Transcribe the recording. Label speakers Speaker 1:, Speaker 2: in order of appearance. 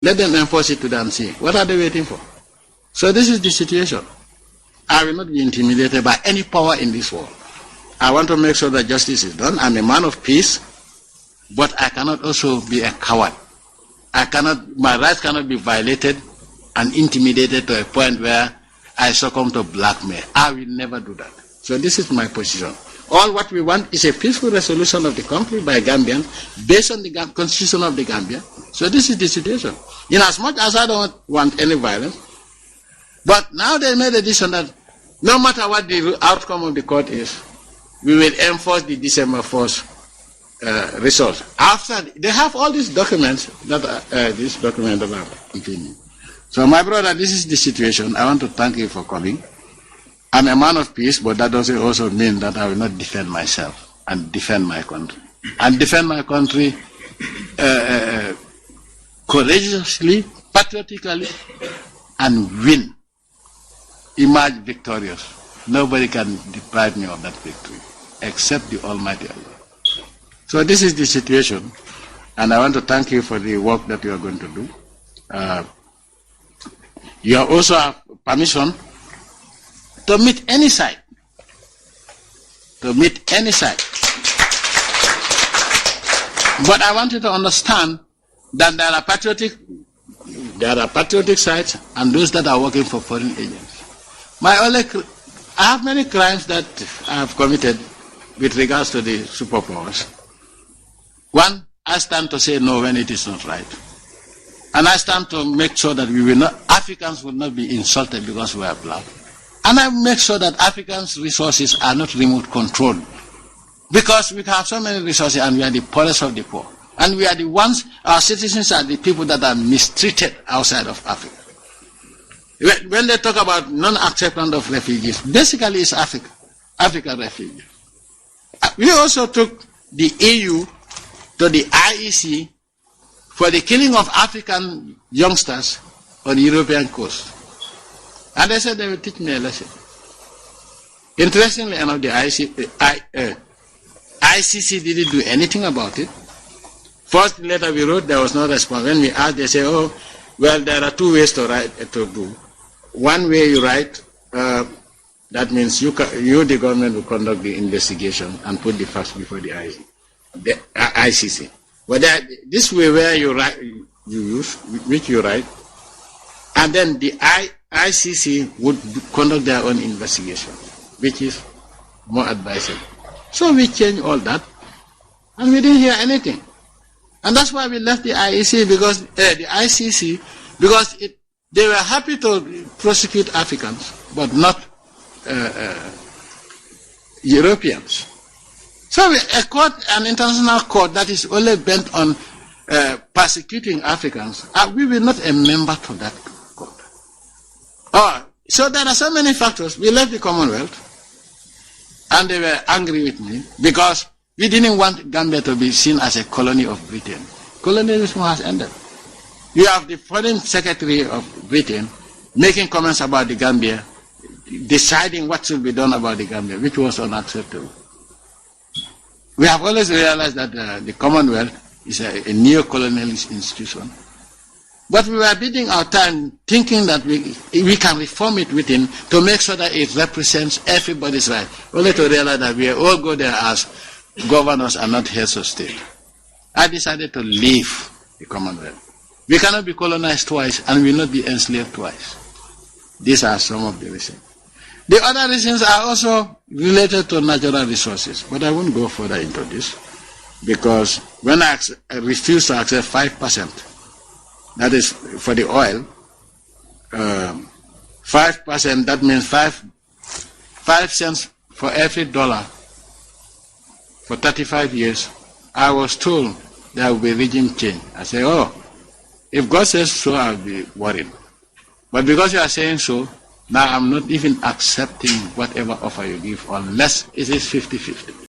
Speaker 1: Let them enforce it to them and see. What are they waiting for? So this is the situation. I will not be intimidated by any power in this world. I want to make sure that justice is done. I'm a man of peace, but I cannot also be a coward. My rights cannot be violated and intimidated to a point where I succumb to blackmail. I will never do that. So this is my position. All what we want is a peaceful resolution of the conflict by Gambians based on the constitution of the Gambia. So this is the situation. In as much as I don't want any violence, but now they made a decision that no matter what the outcome of the court is, we will enforce the December 4th result. After they have all these documents that are including. So my brother, this is the situation. I want to thank you for coming. I'm a man of peace, but that doesn't also mean that I will not defend myself and defend my country. And defend my country courageously, patriotically, and win. Emerge victorious. Nobody can deprive me of that victory, except the Almighty Allah. So this is the situation, and I want to thank you for the work that you are going to do. You also have permission to meet any side. To meet any side. But I want you to understand that there are patriotic sides and those that are working for foreign agents. I have many crimes that I have committed with regards to the superpowers. One, I stand to say no when it is not right. And I stand to make sure that Africans will not be insulted because we are black. And I make sure that Africans' resources are not remote controlled. Because we have so many resources and we are the poorest of the poor. And we are the ones, our citizens are the people that are mistreated outside of Africa. When they talk about non-acceptance of refugees, basically it's African refugees. We also took the EU to the IEC for the killing of African youngsters on the European coast. And they said they will teach me a lesson. Interestingly enough, the ICC didn't do anything about it. First letter we wrote, there was no response. When we asked, they say, oh, well, there are two ways to do. One way you write, that means you, the government, will conduct the investigation and put the facts before the ICC. But this way where you write, you use, which you write, and then the ICC would conduct their own investigation, which is more advisable. So we changed all that, and we didn't hear anything. And that's why we left the ICC because they were happy to prosecute Africans, but not Europeans. So an international court that is only bent on persecuting Africans, we were not a member to that court. So there are so many factors. We left the Commonwealth, and they were angry with me because we didn't want Gambia to be seen as a colony of Britain. Colonialism has ended. You have the Foreign Secretary of Britain making comments about the Gambia, deciding what should be done about the Gambia, which was unacceptable. We have always realized that the Commonwealth is a neo-colonialist institution. But we were bidding our time thinking that we can reform it within to make sure that it represents everybody's right, only to realize that we all go there as governors and not heads of state. I decided to leave the Commonwealth. We cannot be colonized twice and we will not be enslaved twice. These are some of the reasons. The other reasons are also related to natural resources, but I won't go further into this because when I refuse to accept 5%, that is for the oil, 5%, that means 5 cents for every dollar for 35 years, I was told there will be regime change. I say, oh, if God says so, I'll be worried. But because you are saying so, now I'm not even accepting whatever offer you give unless it is 50-50.